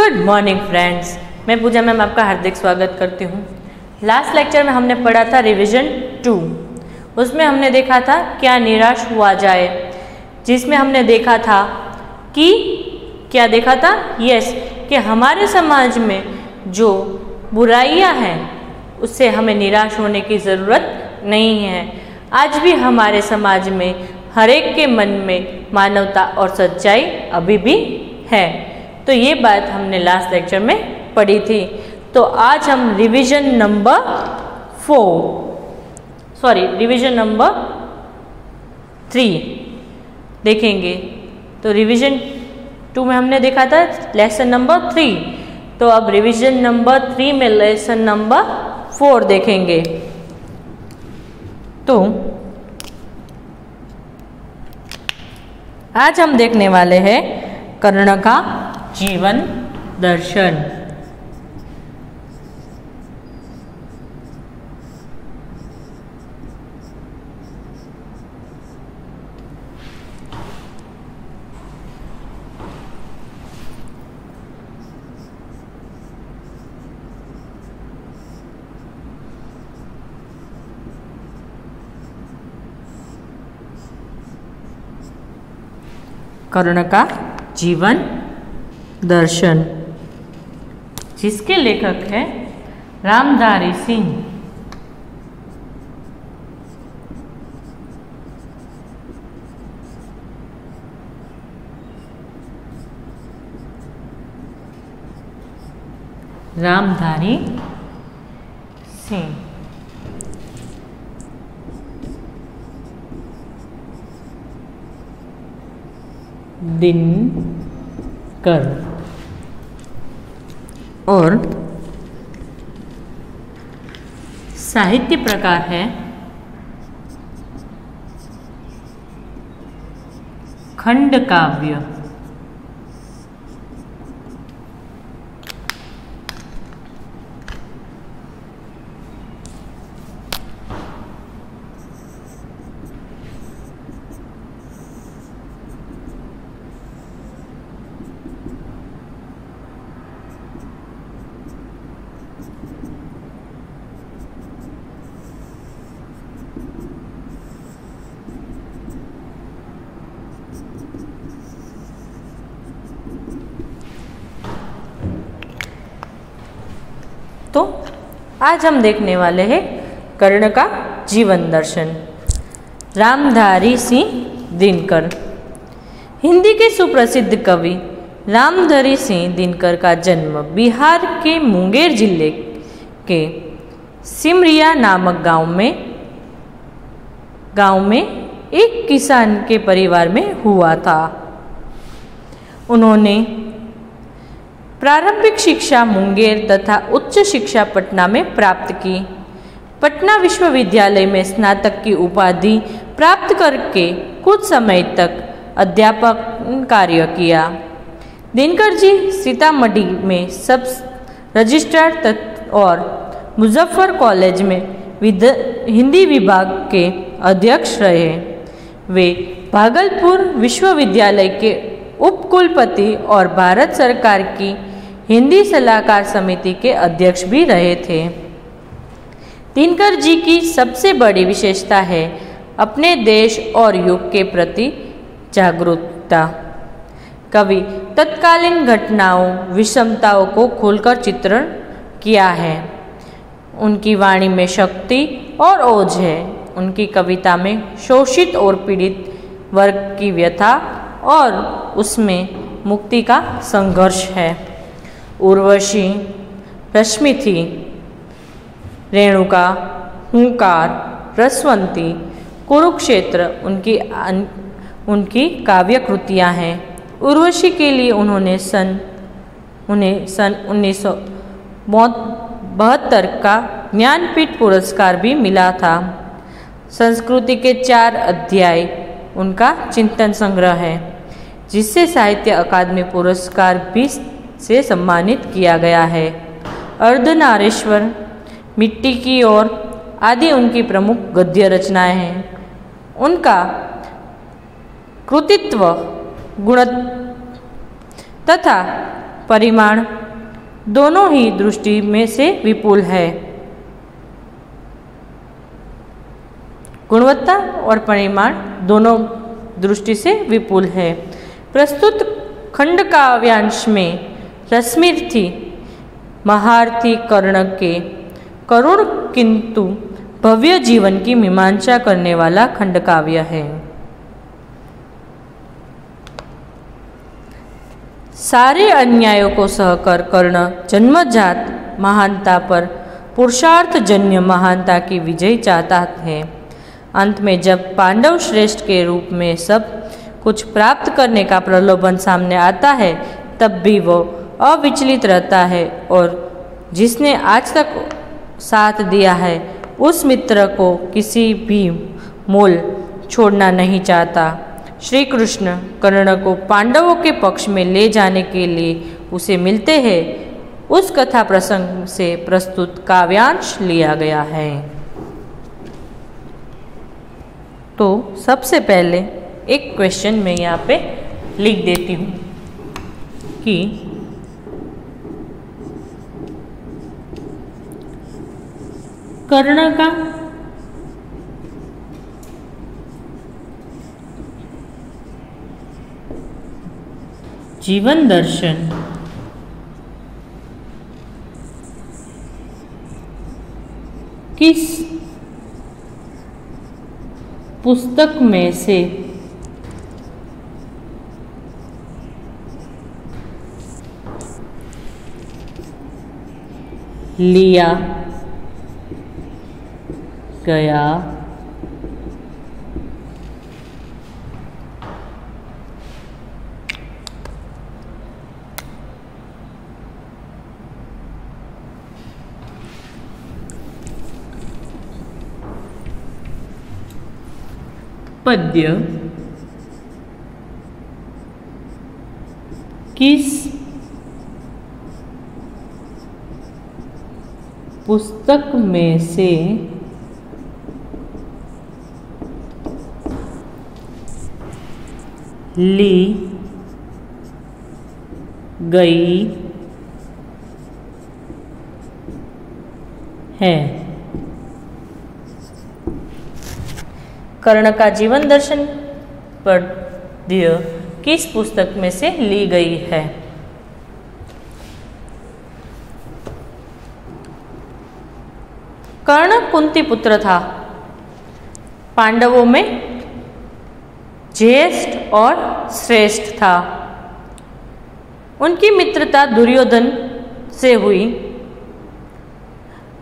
Good morning friends, मैं पूजा ma'am आपका हार्दिक स्वागत करती हूँ। लास्ट लेक्चर में हमने पढ़ा था रिवीजन 2। उसमें हमने देखा था क्या निराश हुआ जाए, जिसमें हमने देखा था कि क्या देखा था कि हमारे समाज में जो बुराइयां हैं उससे हमें निराश होने की ज़रूरत नहीं है। आज भी हमारे समाज में हर एक के मन में मानवता और सच्चाई अभी भी है। तो ये बात हमने लास्ट लेक्चर में पढ़ी थी। तो आज हम रिवीजन नंबर 3 देखेंगे। तो रिवीजन 2 में हमने देखा था लेसन नंबर 3। तो अब रिवीजन नंबर 3 में लेसन नंबर 4 देखेंगे। तो आज हम देखने वाले हैं कर्ण का जीवन दर्शन। कर्ण का जीवन दर्शन, जिसके लेखक हैं रामधारी सिंह। रामधारी सिंह दिनकर और साहित्य प्रकार है खंड काव्य। तो आज हम देखने वाले हैं कर्ण का जीवन दर्शन। रामधारी सिंह दिनकर। हिंदी के सुप्रसिद्ध कवि रामधारी सिंह दिनकर का जन्म बिहार के मुंगेर जिले के सिमरिया नामक गांव में एक किसान के परिवार में हुआ था। उन्होंने प्रारंभिक शिक्षा मुंगेर तथा उच्च शिक्षा पटना में प्राप्त की। पटना विश्वविद्यालय में स्नातक की उपाधि प्राप्त करके कुछ समय तक अध्यापक कार्य किया। दिनकर जी सीतामढ़ी में सब रजिस्ट्रार और मुजफ्फर कॉलेज में हिंदी विभाग के अध्यक्ष रहे। वे भागलपुर विश्वविद्यालय के उपकुलपति और भारत सरकार की हिंदी सलाहकार समिति के अध्यक्ष भी रहे थे। दिनकर जी की सबसे बड़ी विशेषता है अपने देश और युग के प्रति जागरूकता। कवि तत्कालीन घटनाओं विषमताओं को खोलकर चित्रण किया है। उनकी वाणी में शक्ति और ओज है। उनकी कविता में शोषित और पीड़ित वर्ग की व्यथा और उसमें मुक्ति का संघर्ष है। उर्वशी, रश्मिथी, रेणुका, हुंकार, रसवंती, कुरुक्षेत्र उनकी काव्य कृतियाँ हैं। उर्वशी के लिए उन्हें सन 1972 का ज्ञानपीठ पुरस्कार भी मिला था। संस्कृति के 4 अध्याय उनका चिंतन संग्रह है, जिससे साहित्य अकादमी पुरस्कार भी से सम्मानित किया गया है। अर्धनारीश्वर, मिट्टी की ओर आदि उनकी प्रमुख गद्य रचनाएं हैं। उनका कृतित्व गुण तथा परिमाण दोनों ही दृष्टि में से विपुल है। गुणवत्ता और परिमाण दोनों दृष्टि से विपुल है। प्रस्तुत खंड काव्यांश में रश्मिर्थी महारथी कर्ण के करुण किंतु भव्य जीवन की मीमांसा करने वाला खंड काव्य है। सारे अन्यायों को सहकर कर्ण जन्मजात महानता पर पुरुषार्थ जन्य महानता की विजय चाहता है। अंत में जब पांडव श्रेष्ठ के रूप में सब कुछ प्राप्त करने का प्रलोभन सामने आता है, तब भी वो अविचलित रहता है और जिसने आज तक साथ दिया है उस मित्र को किसी भी मोल छोड़ना नहीं चाहता। श्री कृष्ण कर्ण को पांडवों के पक्ष में ले जाने के लिए उसे मिलते हैं, उस कथा प्रसंग से प्रस्तुत काव्यांश लिया गया है। तो सबसे पहले एक क्वेश्चन मैं यहाँ पे लिख देती हूँ कि कर्ण का जीवन दर्शन किस पुस्तक में से लिया गया पद्य किस पुस्तक में से ली गई है। कर्ण का जीवन दर्शन पद्य किस पुस्तक में से ली गई है? कर्ण कुंती पुत्र था, पांडवों में ज्येष्ठ और श्रेष्ठ था। उनकी मित्रता दुर्योधन से हुई।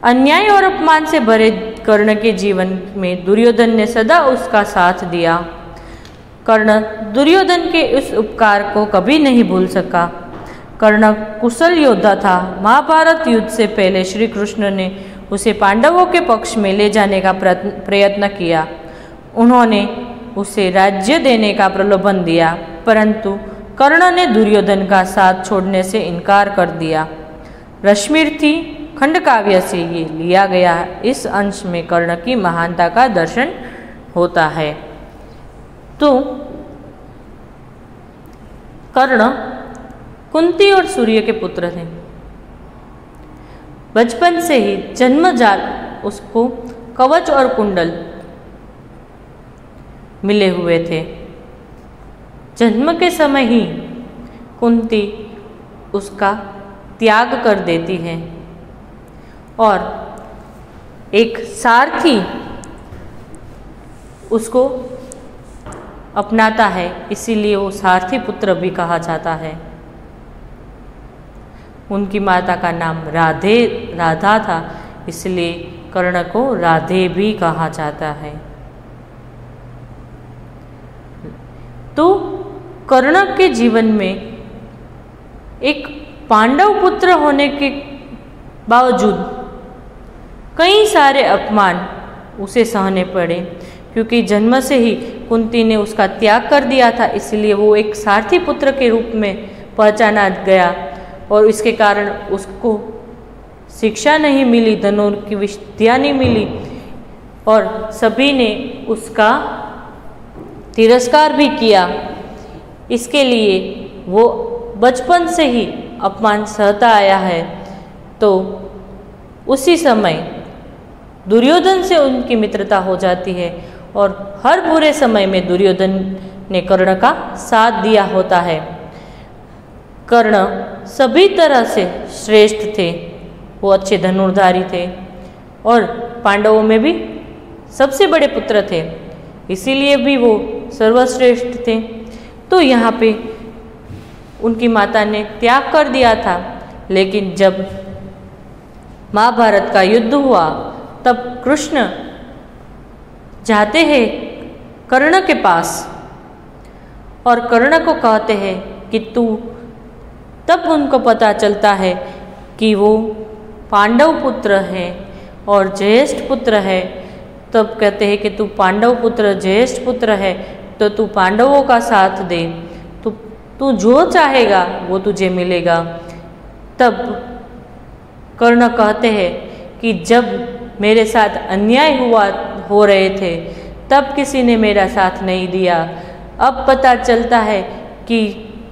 अन्याय और अपमान से भरे कर्ण के जीवन में दुर्योधन ने सदा उसका साथ दिया। कर्ण दुर्योधन के इस उपकार को कभी नहीं भूल सका। कर्ण कुशल योद्धा था। महाभारत युद्ध से पहले श्री कृष्ण ने उसे पांडवों के पक्ष में ले जाने का प्रयत्न किया। उन्होंने उसे राज्य देने का प्रलोभन दिया, परंतु कर्ण ने दुर्योधन का साथ छोड़ने से इनकार कर दिया। रश्मिर्थी खंड काव्य से ये लिया गया इस अंश में कर्ण की महानता का दर्शन होता है। तो कर्ण कुंती और सूर्य के पुत्र थे। बचपन से ही जन्मजात उसको कवच और कुंडल मिले हुए थे। जन्म के समय ही कुंती उसका त्याग कर देती है और एक सारथी उसको अपनाता है, इसीलिए वो सारथी पुत्र भी कहा जाता है। उनकी माता का नाम राधा था, इसलिए कर्ण को राधे भी कहा जाता है। तो कर्ण के जीवन में एक पांडव पुत्र होने के बावजूद कई सारे अपमान उसे सहने पड़े, क्योंकि जन्म से ही कुंती ने उसका त्याग कर दिया था। इसलिए वो एक सारथी पुत्र के रूप में पहचाना गया और इसके कारण उसको शिक्षा नहीं मिली, धनुर्विद्या की विद्या नहीं मिली और सभी ने उसका तिरस्कार भी किया। इसके लिए वो बचपन से ही अपमान सहता आया है, तो उसी समय दुर्योधन से उनकी मित्रता हो जाती है और हर बुरे समय में दुर्योधन ने कर्ण का साथ दिया होता है। कर्ण सभी तरह से श्रेष्ठ थे, वो अच्छे धनुर्धारी थे और पांडवों में भी सबसे बड़े पुत्र थे, इसीलिए भी वो सर्वश्रेष्ठ थे। तो यहाँ पे उनकी माता ने त्याग कर दिया था, लेकिन जब महाभारत का युद्ध हुआ तब कृष्ण जाते हैं कर्ण के पास और कर्ण को कहते हैं कि तू, तब उनको पता चलता है कि वो पांडव पुत्र है और ज्येष्ठ पुत्र है। तब कहते हैं कि तू पांडव पुत्र ज्येष्ठ पुत्र है, तो तू पांडवों का साथ दे, तू जो चाहेगा वो तुझे मिलेगा। तब कर्ण कहते हैं कि जब मेरे साथ अन्याय हो रहे थे तब किसी ने मेरा साथ नहीं दिया, अब पता चलता है कि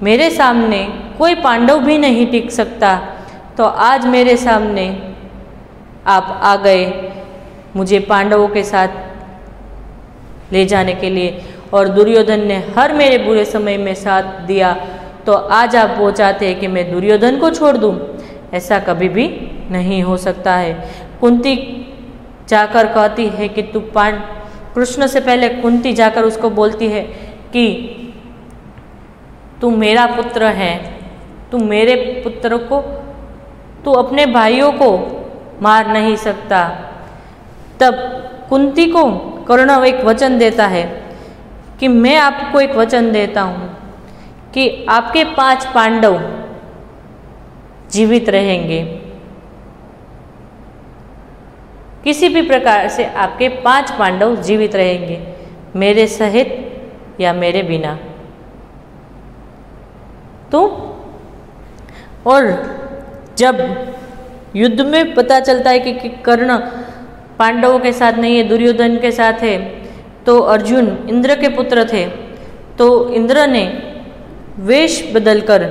मेरे सामने कोई पांडव भी नहीं टिक सकता, तो आज मेरे सामने आप आ गए मुझे पांडवों के साथ ले जाने के लिए, और दुर्योधन ने हर मेरे बुरे समय में साथ दिया, तो आज आप वो चाहते हैं कि मैं दुर्योधन को छोड़ दूं? ऐसा कभी भी नहीं हो सकता है। कुंती जाकर कहती है कि तू कृष्ण से पहले कुंती जाकर उसको बोलती है कि तू मेरा पुत्र है, तू मेरे पुत्र को, तू अपने भाइयों को मार नहीं सकता। तब कुंती को कर्ण एक वचन देता है कि मैं आपको एक वचन देता हूँ कि आपके 5 पांडव जीवित रहेंगे, किसी भी प्रकार से आपके 5 पांडव जीवित रहेंगे, मेरे सहित या मेरे बिना। तो और जब युद्ध में पता चलता है कि कर्ण पांडवों के साथ नहीं है, दुर्योधन के साथ है, तो अर्जुन इंद्र के पुत्र थे, तो इंद्र ने वेश बदलकर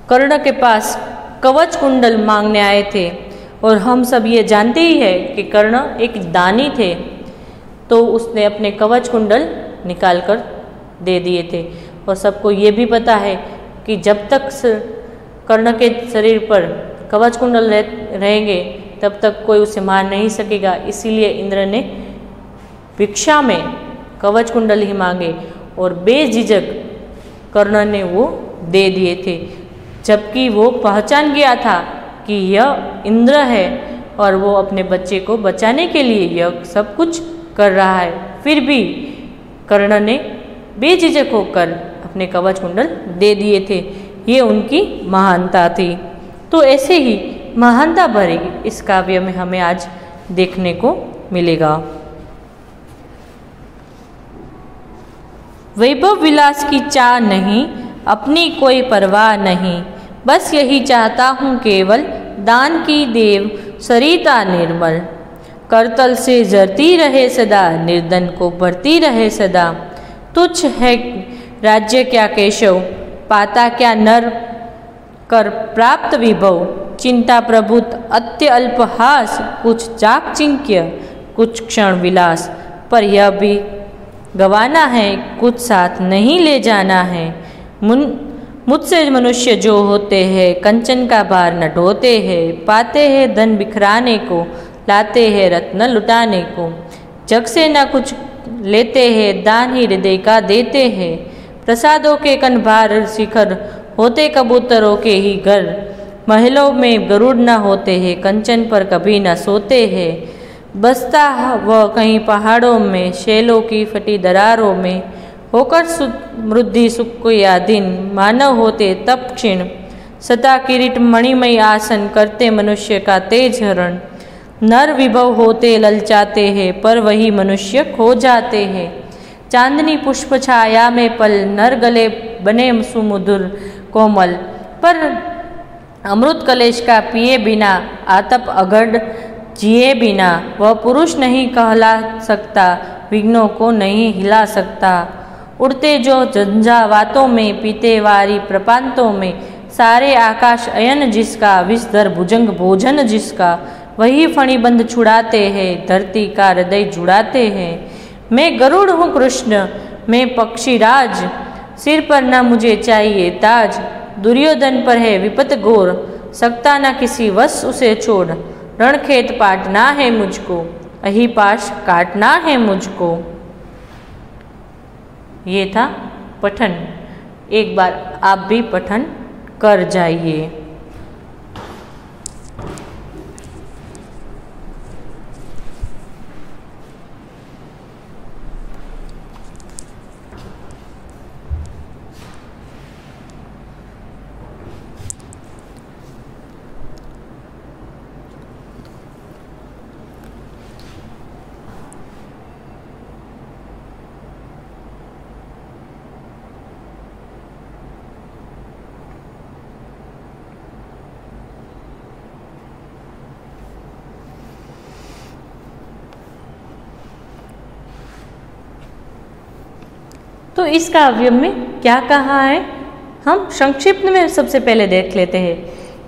कर्ण के पास कवच कुंडल मांगने आए थे। और हम सब ये जानते ही है कि कर्ण एक दानी थे, तो उसने अपने कवच कुंडल निकाल कर दे दिए थे। और सबको ये भी पता है कि जब तक कर्ण के शरीर पर कवच कुंडल रहेंगे तब तक कोई उसे मार नहीं सकेगा, इसीलिए इंद्र ने भिक्षा में कवच कुंडल ही मांगे और बेझिझक कर्ण ने वो दे दिए थे, जबकि वो पहचान गया था कि यह इंद्र है और वो अपने बच्चे को बचाने के लिए यह सब कुछ कर रहा है। फिर भी कर्ण ने बेझिझक होकर अपने कवच कुंडल दे दिए थे, ये उनकी महानता थी। तो ऐसे ही महानता भरी इस काव्य में हमें आज देखने को मिलेगा। वैभव विलास की चाह नहीं, अपनी कोई परवाह नहीं, बस यही चाहता हूँ केवल दान की देव सरिता निर्मल। करतल से जरती रहे सदा, निर्धन को भरती रहे सदा। तुच्छ है राज्य क्या केशव, पाता क्या नर कर प्राप्त विभव। चिंता प्रभुत अत्य अल्पहास, कुछ चाकचिक्य कुछ क्षण विलास। पर यह भी गवाना है, कुछ साथ नहीं ले जाना है। मुझसे मनुष्य जो होते हैं, कंचन का भार न ढोते हैं। पाते हैं धन बिखराने को, लाते हैं रत्न लुटाने को। जग से न कुछ लेते हैं, दान ही हृदय का देते हैं। प्रसादों के कनभार शिखर, होते कबूतरों के ही घर। महलों में गरुड़ न होते हैं, कंचन पर कभी न सोते हैं। बसता वह कहीं पहाड़ों में, शैलों की फटी दरारों में। होकर समृद्धि सुख को यादीन, मानव होते तप क्षीण। सदा किरीट मणिमय आसन, करते मनुष्य का तेज हरण। नर विभव होते ललचाते हैं, पर वही मनुष्य खो जाते हैं। चांदनी पुष्प छाया में पल, नर गले बने सुमधुर कोमल। पर अमृत कलेश का पिए बिना, आतप अगढ़ जिए बिना। वह पुरुष नहीं कहला सकता, विघ्नों को नहीं हिला सकता। उड़ते जो झंझावातों में, पीते वारी प्रपांतों में। सारे आकाश अयन जिसका, विषधर भुजंग भोजन जिसका, वही फणिबंध छुड़ाते हैं, धरती का हृदय जुड़ाते हैं। मैं गरुड़ हूँ कृष्ण, मैं पक्षीराज, सिर पर न मुझे चाहिए ताज। दुर्योधन पर है विपत घोर, सकता न किसी वश उसे छोड़। रणखेत पाटना है मुझको, अहिपाश काटना है मुझको। ये था पठन। एक बार आप भी पठन कर जाइए। तो इस काव्य में क्या कहा है, हम संक्षिप्त में सबसे पहले देख लेते हैं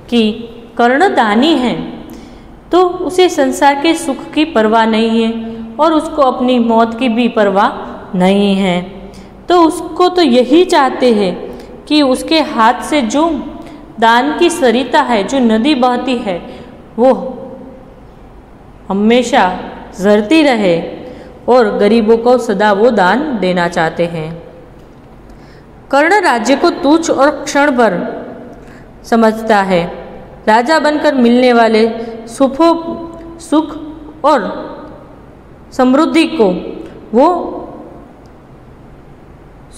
कि कर्ण दानी है तो उसे संसार के सुख की परवाह नहीं है और उसको अपनी मौत की भी परवाह नहीं है। तो उसको तो यही चाहते हैं कि उसके हाथ से जो दान की सरिता है, जो नदी बहती है, वो हमेशा झरती रहे और गरीबों को सदा वो दान देना चाहते हैं। कर्ण राज्य को तुच्छ और क्षण भर समझता है। राजा बनकर मिलने वाले सुख और समृद्धि को वो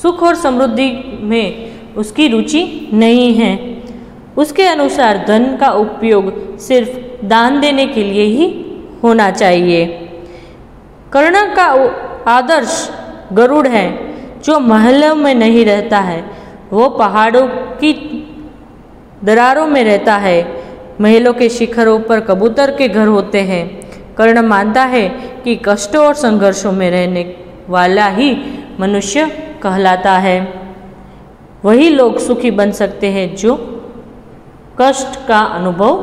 सुख और समृद्धि में उसकी रुचि नहीं है। उसके अनुसार धन का उपयोग सिर्फ दान देने के लिए ही होना चाहिए। कर्ण का आदर्श गरुड़ है जो महलों में नहीं रहता है, वो पहाड़ों की दरारों में रहता है। महलों के शिखरों पर कबूतर के घर होते हैं। कर्ण मानता है कि कष्टों और संघर्षों में रहने वाला ही मनुष्य कहलाता है। वही लोग सुखी बन सकते हैं जो कष्ट का अनुभव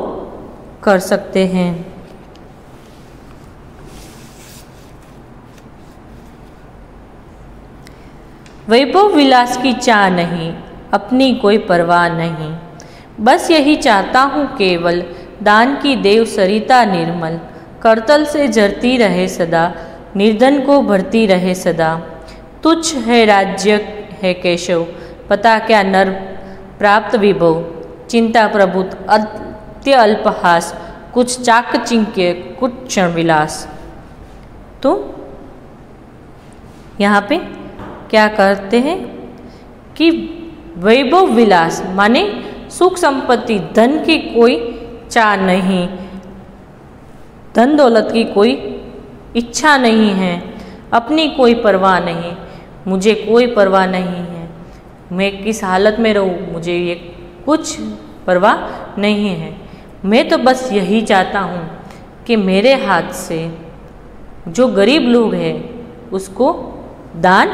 कर सकते हैं। वैभव विलास की चाह नहीं, अपनी कोई परवाह नहीं, बस यही चाहता हूँ केवल दान की देव सरिता निर्मल, करतल से झरती रहे सदा, निर्धन को भरती रहे सदा। तुच्छ है राज्य है केशव, पता क्या नर प्राप्त विभव, चिंता प्रभुत अत्य अल्पहास, कुछ चाकचिक्य कुछ क्षण विलास। तो यहाँ पे क्या करते हैं कि वैभव विलास माने सुख संपत्ति, धन की कोई चाह नहीं, धन दौलत की कोई इच्छा नहीं है, अपनी कोई परवाह नहीं, मुझे कोई परवाह नहीं है, मैं किस हालत में रहूं मुझे ये कुछ परवाह नहीं है। मैं तो बस यही चाहता हूँ कि मेरे हाथ से जो गरीब लोग हैं उसको दान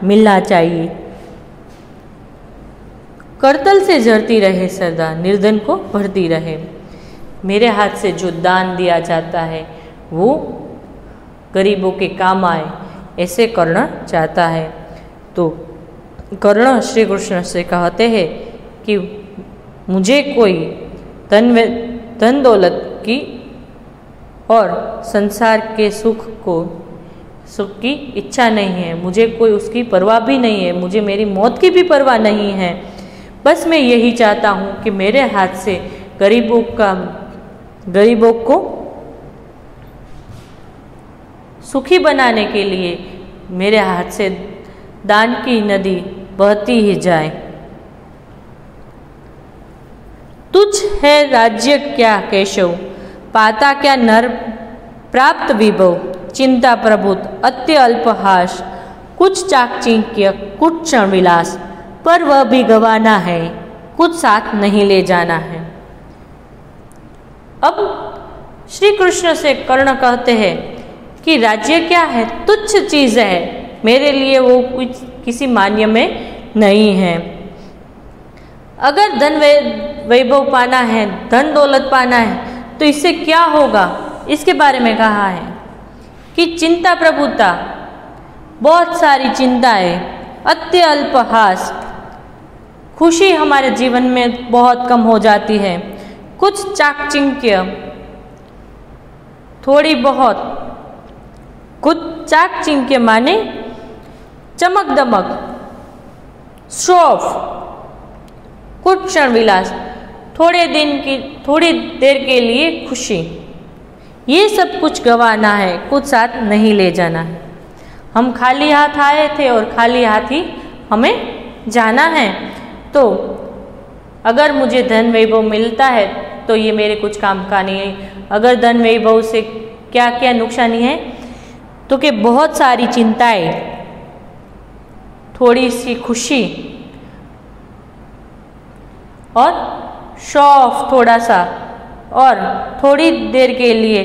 मिलना चाहिए। करतल से झरती रहे सदा, निर्धन को भरती रहे। मेरे हाथ से जो दान दिया जाता है वो गरीबों के काम आए, ऐसे कर्ण चाहता है। तो कर्ण श्री कृष्ण से कहते हैं कि मुझे कोई धन दौलत की और संसार के सुख की इच्छा नहीं है, मुझे कोई उसकी परवाह भी नहीं है, मुझे मेरी मौत की भी परवाह नहीं है। बस मैं यही चाहता हूँ कि मेरे हाथ से गरीबों को सुखी बनाने के लिए मेरे हाथ से दान की नदी बहती ही जाए। तुच्छ है राज्य क्या केशव, पाता क्या नर प्राप्त विभव, चिंता प्रभुत अत्य अल्पहास, कुछ चाकचिक्य कुछ क्षण विलास, पर वह भी गवाना है, कुछ साथ नहीं ले जाना है। अब श्री कृष्ण से कर्ण कहते हैं कि राज्य क्या है, तुच्छ चीज है, मेरे लिए वो कुछ किसी मान्य में नहीं है। अगर धन वैभव पाना है, धन दौलत पाना है, तो इससे क्या होगा, इसके बारे में कहा है कि चिंता प्रभुता, बहुत सारी चिंताएं, अत्यल्प हास, खुशी हमारे जीवन में बहुत कम हो जाती है। कुछ चाकचिक्य, थोड़ी बहुत, कुछ चाकचिक्य माने चमक दमक, शो ऑफ, कुछ क्षण विलास, थोड़ी देर के लिए खुशी, ये सब कुछ गंवाना है, कुछ साथ नहीं ले जाना है। हम खाली हाथ आए थे और खाली हाथ ही हमें जाना है। तो अगर मुझे धन वैभव मिलता है तो ये मेरे कुछ काम का नहीं है। अगर धन वैभव से क्या क्या नुकसानी है, तो कि बहुत सारी चिंताएं, थोड़ी सी खुशी और शो ऑफ थोड़ा सा, और थोड़ी देर के लिए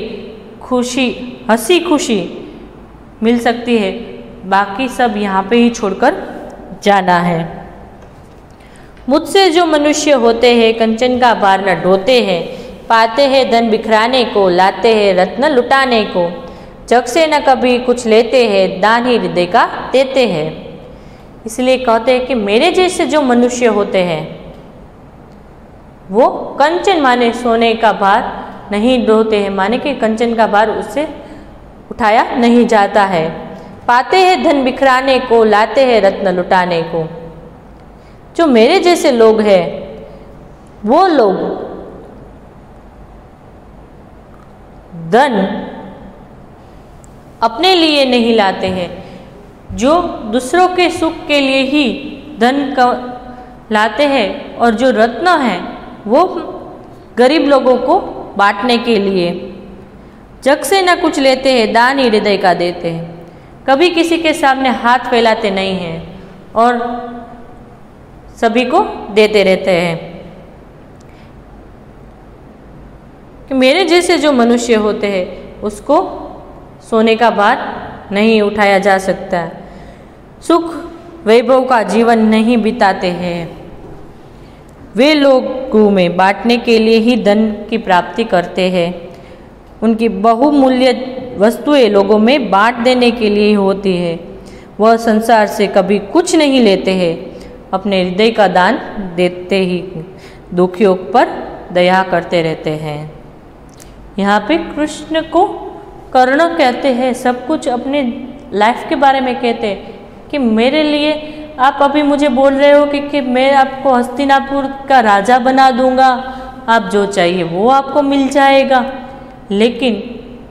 खुशी, हंसी खुशी मिल सकती है, बाकी सब यहाँ पे ही छोड़कर जाना है। मुझसे जो मनुष्य होते हैं कंचन का भार न ढोते हैं, पाते हैं धन बिखराने को, लाते हैं रत्न लुटाने को, जग से न कभी कुछ लेते हैं, दान ही हृदय का देते हैं। इसलिए कहते हैं कि मेरे जैसे जो मनुष्य होते हैं वो कंचन माने सोने का भार नहीं ढोते हैं, माने कि कंचन का भार उससे उठाया नहीं जाता है। पाते हैं धन बिखराने को, लाते हैं रत्न लुटाने को। जो मेरे जैसे लोग हैं वो लोग धन अपने लिए नहीं लाते हैं, जो दूसरों के सुख के लिए ही धन लाते हैं, और जो रत्न है वो गरीब लोगों को बांटने के लिए। जग से न कुछ लेते हैं, दान ही हृदय का देते हैं। कभी किसी के सामने हाथ फैलाते नहीं हैं और सभी को देते रहते हैं। कि मेरे जैसे जो मनुष्य होते हैं उसको सोने का भार नहीं उठाया जा सकता, सुख वैभव का जीवन नहीं बिताते हैं। वे लोगों में बांटने के लिए ही धन की प्राप्ति करते हैं। उनकी बहुमूल्य वस्तुएं लोगों में बांट देने के लिए होती है। वह संसार से कभी कुछ नहीं लेते हैं, अपने हृदय का दान देते ही दुखियों पर दया करते रहते हैं। यहाँ पे कृष्ण को कर्ण कहते हैं, सब कुछ अपने लाइफ के बारे में कहते हैं कि मेरे लिए आप अभी मुझे बोल रहे हो कि मैं आपको हस्तिनापुर का राजा बना दूंगा, आप जो चाहिए वो आपको मिल जाएगा, लेकिन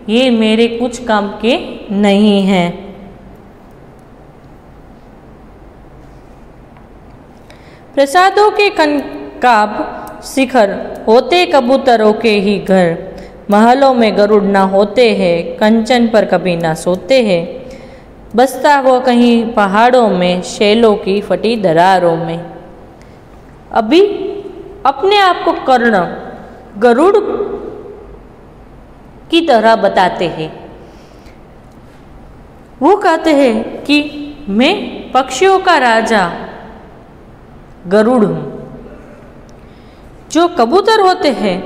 ये मेरे कुछ काम के नहीं हैं। प्रसादों के कनकाब शिखर होते कबूतरों के ही घर, महलों में गरुड़ ना होते हैं, कंचन पर कभी ना सोते हैं। बसता वो कहीं पहाड़ों में, शैलों की फटी दरारों में। अभी अपने आप को कर्ण, गरुड़ की तरह बताते हैं। वो कहते हैं कि मैं पक्षियों का राजा गरुड़ हूँ। जो कबूतर होते हैं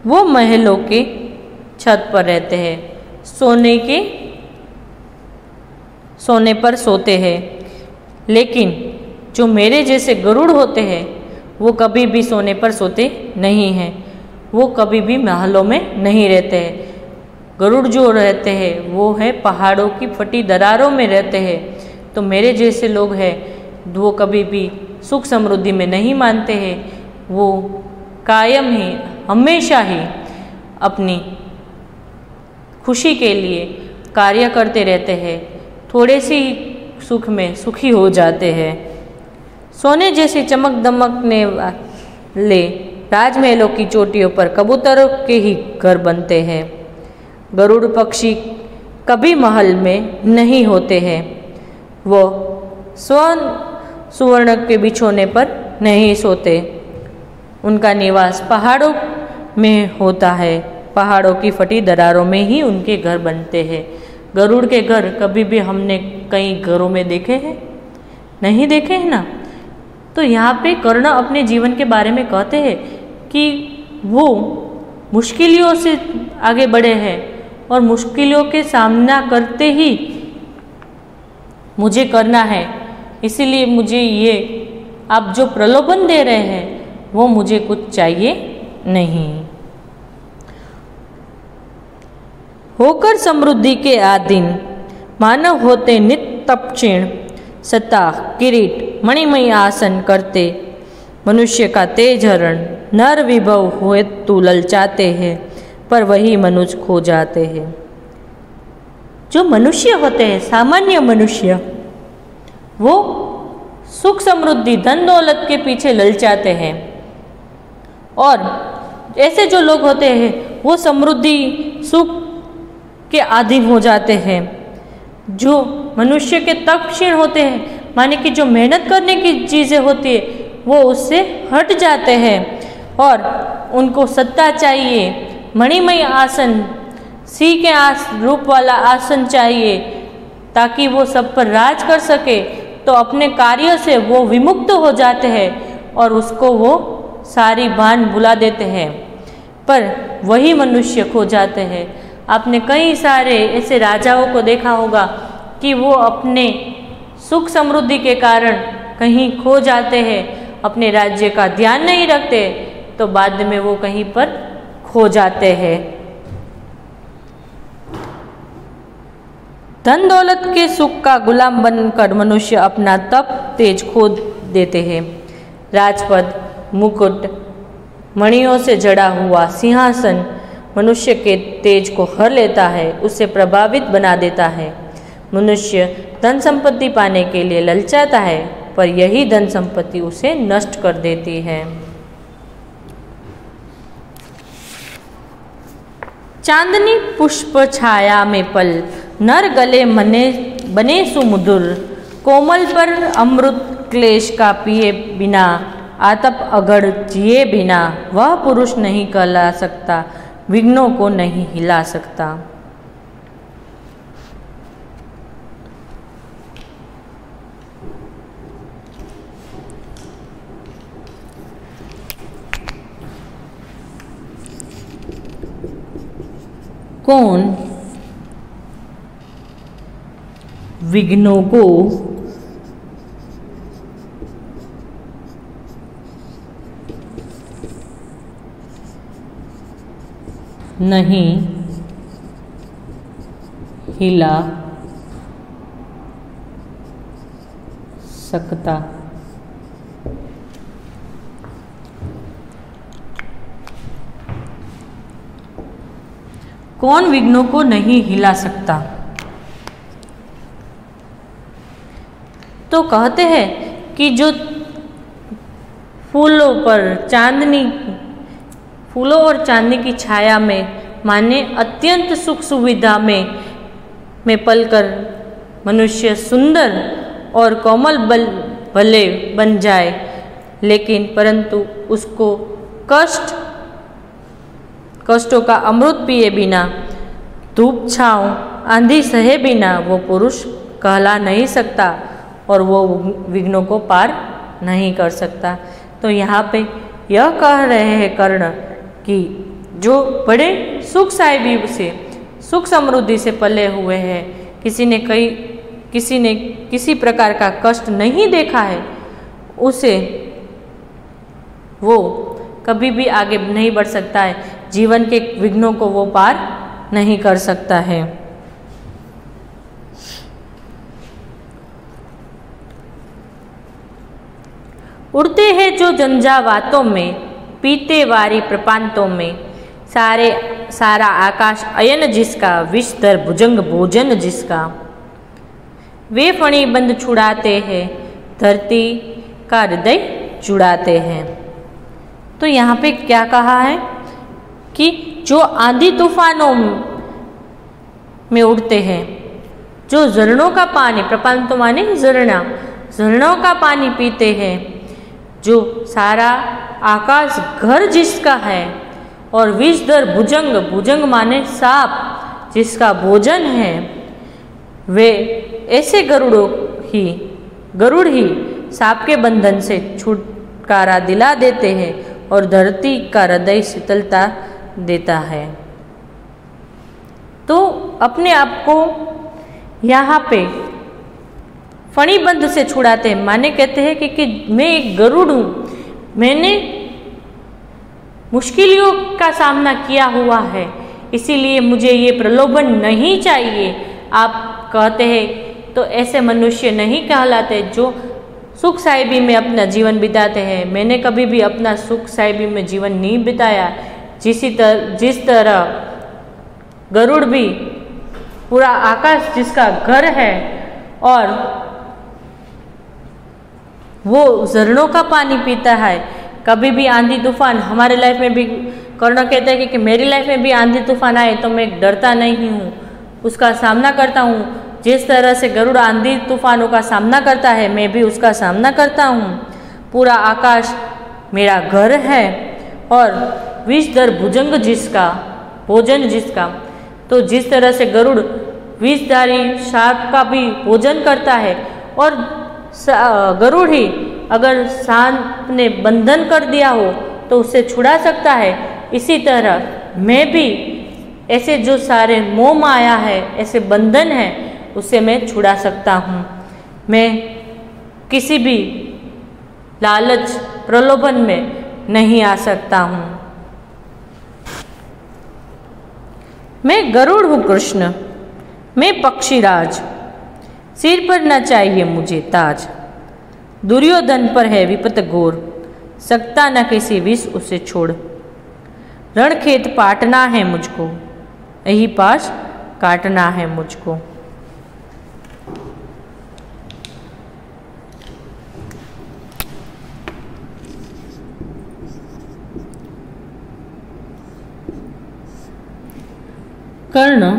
वो महलों के छत पर रहते हैं, सोने पर सोते हैं, लेकिन जो मेरे जैसे गरुड़ होते हैं वो कभी भी सोने पर सोते नहीं हैं, वो कभी भी महलों में नहीं रहते हैं। गरुड़ जो रहते हैं वो है पहाड़ों की फटी दरारों में रहते हैं। तो मेरे जैसे लोग हैं वो कभी भी सुख समृद्धि में नहीं मानते हैं, वो कायम ही हमेशा ही अपनी खुशी के लिए कार्य करते रहते हैं, थोड़े से ही सुख में सुखी हो जाते हैं। सोने जैसी चमक दमकने वाले राजमहलों की चोटियों पर कबूतरों के ही घर बनते हैं। गरुड़ पक्षी कभी महल में नहीं होते हैं, वो सुवर्ण के बिछोने पर नहीं सोते। उनका निवास पहाड़ों में होता है, पहाड़ों की फटी दरारों में ही उनके घर बनते हैं। गरुड़ के घर कभी भी हमने कई घरों में देखे हैं? नहीं देखे हैं ना। तो यहाँ पे कर्ण अपने जीवन के बारे में कहते हैं कि वो मुश्किलों से आगे बढ़े हैं और मुश्किलों के सामना करते ही मुझे करना है, इसीलिए मुझे ये आप जो प्रलोभन दे रहे हैं वो मुझे कुछ चाहिए नहीं। होकर समृद्धि के आधीन मानव होते नित्य तपक्षीण सत्ता किरीट मणिमय आसन करते मनुष्य का तेज हरण नर विभव हुए तू ललचाते हैं पर वही मनुष्य खो जाते हैं। जो मनुष्य होते हैं सामान्य मनुष्य वो सुख समृद्धि धन दौलत के पीछे ललचाते हैं और ऐसे जो लोग होते हैं वो समृद्धि सुख के अधीन हो जाते हैं। जो मनुष्य के तपक्षीण होते हैं माने कि जो मेहनत करने की चीज़ें होती है वो उससे हट जाते हैं और उनको सत्ता चाहिए, मणिमय आसन सी के रूप वाला आसन चाहिए ताकि वो सब पर राज कर सके। तो अपने कार्य से वो विमुक्त हो जाते हैं और उसको वो सारी भान भुला देते हैं पर वही मनुष्य खो जाते हैं। आपने कई सारे ऐसे राजाओं को देखा होगा कि वो अपने सुख समृद्धि के कारण कहीं खो जाते हैं, अपने राज्य का ध्यान नहीं रखते तो बाद में वो कहीं पर खो जाते हैं। धन दौलत के सुख का गुलाम बनकर मनुष्य अपना तप तेज खो देते हैं। राजपद मुकुट मणियों से जड़ा हुआ सिंहासन मनुष्य के तेज को हर लेता है, उसे प्रभावित बना देता है। मनुष्य धन संपत्ति पाने के लिए ललचाता है पर यही धन संपत्ति उसे नष्ट कर देती है। चांदनी पुष्प छाया में पल नर गले मने बने सुमधुर कोमल पर अमृत क्लेश का पिए बिना आतप अगड़ जिए बिना वह पुरुष नहीं कहला सकता, विघ्नों को नहीं हिला सकता। कौन विघ्नों को नहीं हिला सकता। कौन विघ्नों को नहीं हिला सकता? तो कहते हैं कि जो फूलों पर चांदनी फूलों और चांदनी की छाया में माने अत्यंत सुख सुविधा में पलकर मनुष्य सुंदर और कोमल भले बन जाए लेकिन परंतु उसको कष्टों का अमृत पिए बिना धूप छाँव आंधी सहे बिना वो पुरुष कहला नहीं सकता और वो विघ्नों को पार नहीं कर सकता। तो यहाँ पे यह कह रहे हैं कर्ण कि जो बड़े सुख साहिबी से सुख समृद्धि से पले हुए हैं, किसी ने किसी प्रकार का कष्ट नहीं देखा है, उसे वो कभी भी आगे नहीं बढ़ सकता है, जीवन के विघ्नों को वो पार नहीं कर सकता है। उड़ते हैं जो झंझावातों में पीते वारी प्रपांतों में सारा आकाश अयन जिसका विषधर भुजंग भोजन जिसका वे फणी बंद छुड़ाते हैं धरती का हृदय जुड़ाते हैं। तो यहाँ पे क्या कहा है कि जो आंधी तूफानों में उड़ते हैं, जो झरनों का पानी प्रपांतों माने झरनों का पानी पीते हैं, जो सारा आकाश घर जिसका है और विषधर भुजंग माने सांप जिसका भोजन है, वे ऐसे गरुड़ ही सांप के बंधन से छुटकारा दिला देते हैं और धरती का हृदय शीतलता देता है। तो अपने आप को यहाँ पे फणीबंध से छुड़ाते हैं। माने कहते हैं कि मैं एक गरुड़ हूँ, मैंने मुश्किलों का सामना किया हुआ है, इसीलिए मुझे ये प्रलोभन नहीं चाहिए। आप कहते हैं तो ऐसे मनुष्य नहीं कहलाते जो सुख साहिबी में अपना जीवन बिताते हैं। मैंने कभी भी अपना सुख साहिबी में जीवन नहीं बिताया। जिस तरह गरुड़ भी पूरा आकाश जिसका घर है और वो झरनों का पानी पीता है, कभी भी आंधी तूफान हमारे लाइफ में भी कर्ण कहता है कि मेरी लाइफ में भी आंधी तूफान आए तो मैं डरता नहीं हूँ, उसका सामना करता हूँ। जिस तरह से गरुड़ आंधी तूफानों का सामना करता है, मैं भी उसका सामना करता हूँ। पूरा आकाश मेरा घर है और विषधर भुजंग जिसका, भोजन जिसका, तो जिस तरह से गरुड़ विषधारी सांप का भी भोजन करता है और गरुड़ ही अगर सांप ने बंधन कर दिया हो तो उसे छुड़ा सकता है, इसी तरह मैं भी ऐसे जो सारे मोह माया है, ऐसे बंधन है, उसे मैं छुड़ा सकता हूँ। मैं किसी भी लालच प्रलोभन में नहीं आ सकता हूँ। मैं गरुड़ हूँ कृष्ण, मैं पक्षीराज, सिर पर न चाहिए मुझे ताज। दुर्योधन पर है विपत घोर, सकता न किसी विष उसे छोड़। रणखेत पाटना है मुझको, यही पास काटना है मुझको। कर्ण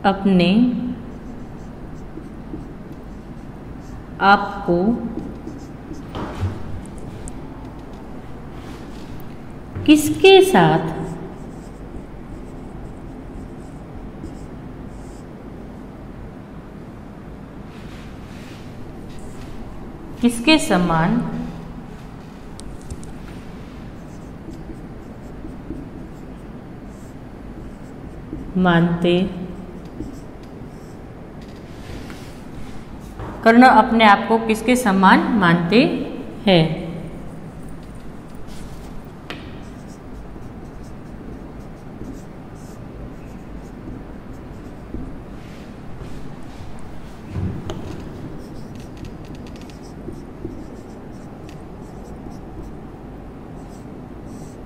अपने आपको किसके साथ किसके समान मानते, कर्ण अपने आप को किसके समान मानते हैं?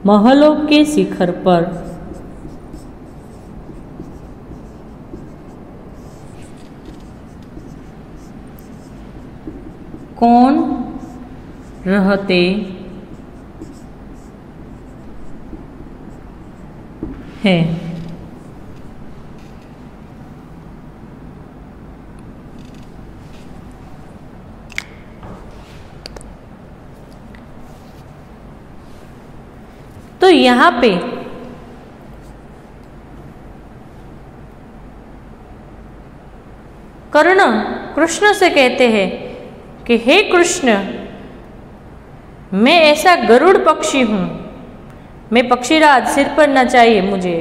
महलों के शिखर पर कौन रहते हैं? तो यहाँ पे कर्ण कृष्ण से कहते हैं कि हे कृष्ण, मैं ऐसा गरुड़ पक्षी हूँ, मैं पक्षीराज, सिर पर न चाहिए मुझे।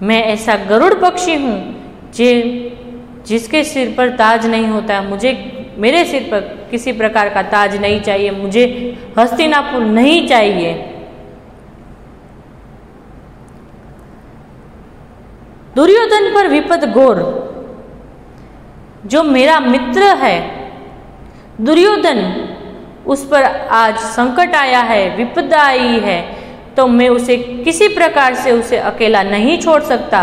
मैं ऐसा गरुड़ पक्षी हूँ जिसके सिर पर ताज नहीं होता। मुझे मेरे सिर पर किसी प्रकार का ताज नहीं चाहिए, मुझे हस्तिनापुर नहीं चाहिए। दुर्योधन पर विपद घोर, जो मेरा मित्र है दुर्योधन, उस पर आज संकट आया है, विपदा आई है, तो मैं उसे किसी प्रकार से उसे अकेला नहीं छोड़ सकता,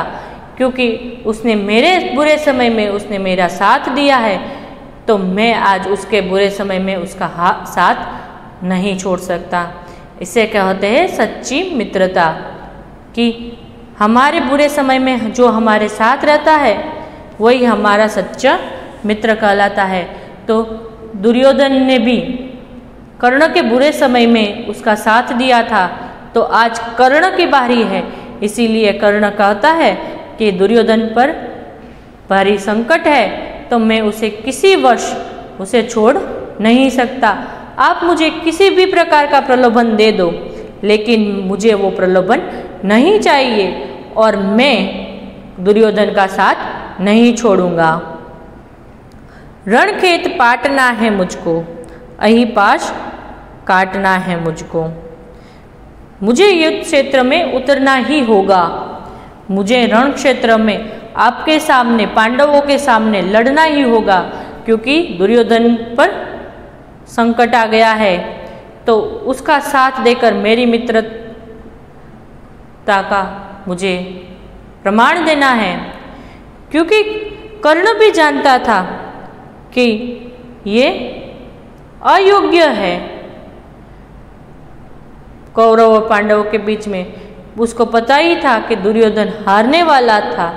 क्योंकि उसने मेरे बुरे समय में उसने मेरा साथ दिया है। तो मैं आज उसके बुरे समय में उसका साथ नहीं छोड़ सकता। इसे कहते हैं सच्ची मित्रता, कि हमारे बुरे समय में जो हमारे साथ रहता है वही हमारा सच्चा मित्र कहलाता है। तो दुर्योधन ने भी कर्ण के बुरे समय में उसका साथ दिया था, तो आज कर्ण की बारी है। इसीलिए कर्ण कहता है कि दुर्योधन पर भारी संकट है, तो मैं उसे किसी वश उसे छोड़ नहीं सकता। आप मुझे किसी भी प्रकार का प्रलोभन दे दो, लेकिन मुझे वो प्रलोभन नहीं चाहिए और मैं दुर्योधन का साथ नहीं छोड़ूंगा। रणखेत पाटना है मुझको, अहिपाश काटना है मुझको। मुझे युद्ध क्षेत्र में उतरना ही होगा। मुझे रण क्षेत्र में आपके सामने, पांडवों के सामने लड़ना ही होगा, क्योंकि दुर्योधन पर संकट आ गया है। तो उसका साथ देकर मेरी मित्रता का मुझे प्रमाण देना है, क्योंकि कर्ण भी जानता था कि ये अयोग्य है कौरव और पांडवों के बीच में। उसको पता ही था कि दुर्योधन हारने वाला था,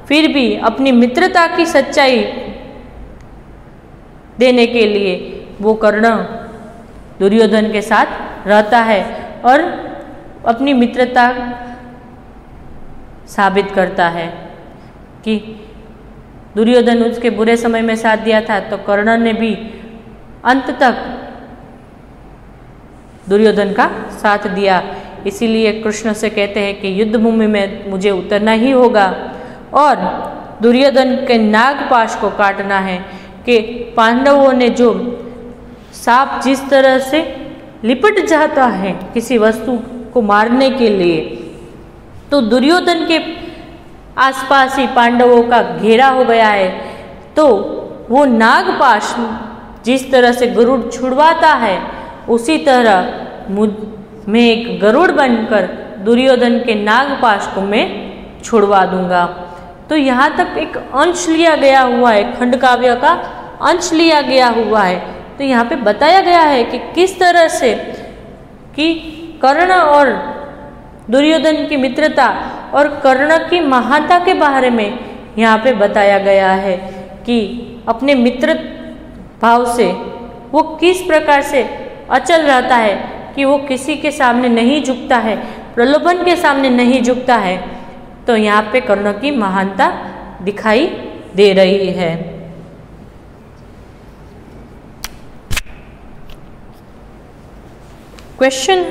फिर भी अपनी मित्रता की सच्चाई देने के लिए वो कर्ण दुर्योधन के साथ रहता है और अपनी मित्रता साबित करता है कि दुर्योधन उसके बुरे समय में साथ दिया था, तो कर्ण ने भी अंत तक दुर्योधन का साथ दिया। इसीलिए कृष्ण से कहते हैं कि युद्ध भूमि में मुझे उतरना ही होगा और दुर्योधन के नागपाश को काटना है। कि पांडवों ने जो सांप जिस तरह से लिपट जाता है किसी वस्तु को मारने के लिए, तो दुर्योधन के आसपास ही पांडवों का घेरा हो गया है। तो वो नागपाश जिस तरह से गरुड़ छुड़वाता है, उसी तरह मैं एक गरुड़ बनकर दुर्योधन के नागपाश को मैं छुड़वा दूंगा। तो यहाँ तक एक अंश लिया गया हुआ है, खंड काव्य का अंश लिया गया हुआ है। तो यहाँ पे बताया गया है कि किस तरह से कि कर्ण और दुर्योधन की मित्रता और कर्ण की महानता के बारे में यहाँ पे बताया गया है कि अपने मित्र भाव से वो किस प्रकार से अचल रहता है, कि वो किसी के सामने नहीं झुकता है, प्रलोभन के सामने नहीं झुकता है। तो यहाँ पे कर्ण की महानता दिखाई दे रही है। क्वेश्चन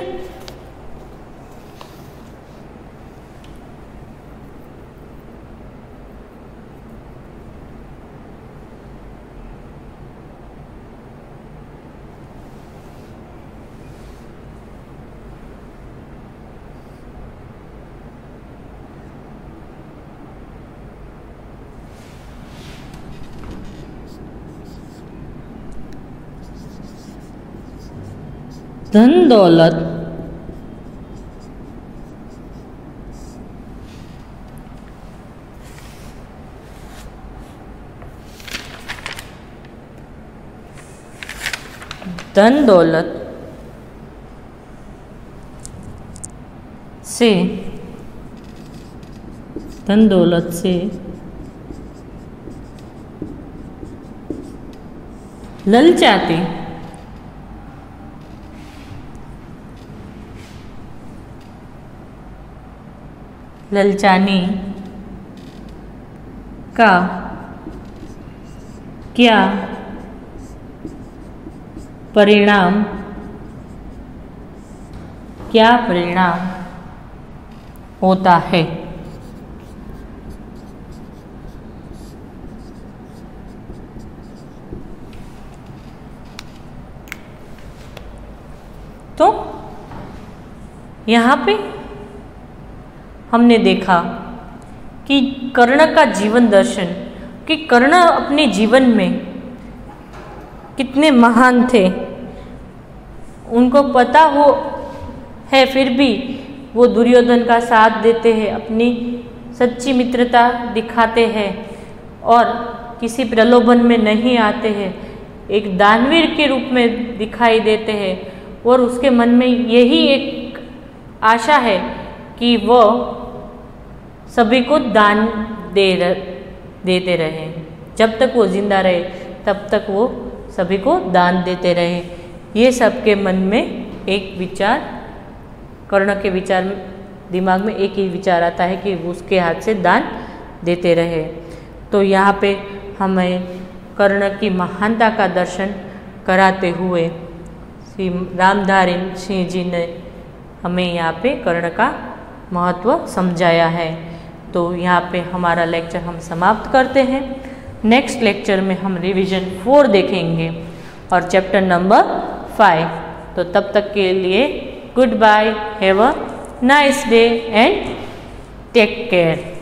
धन दौलत धन दौलत से ललचाते ललचाने का क्या परिणाम होता है। तो यहाँ पे हमने देखा कि कर्ण का जीवन दर्शन, कि कर्ण अपने जीवन में कितने महान थे, उनको पता हो है फिर भी वो दुर्योधन का साथ देते हैं, अपनी सच्ची मित्रता दिखाते हैं और किसी प्रलोभन में नहीं आते हैं, एक दानवीर के रूप में दिखाई देते हैं। और उसके मन में यही एक आशा है कि वो सभी को दान देते रहे, जब तक वो जिंदा रहे तब तक वो सभी को दान देते रहे। ये सबके मन में एक विचार, कर्ण के विचार दिमाग में एक ही विचार आता है कि उसके हाथ से दान देते रहे। तो यहाँ पे हमें कर्ण की महानता का दर्शन कराते हुए श्री रामधारी सिंह जी ने हमें यहाँ पे कर्ण का महत्व समझाया है। तो यहाँ पे हमारा लेक्चर हम समाप्त करते हैं। नेक्स्ट लेक्चर में हम रिवीजन 4 देखेंगे और चैप्टर नंबर 5। तो तब तक के लिए goodbye, have a nice day and take care.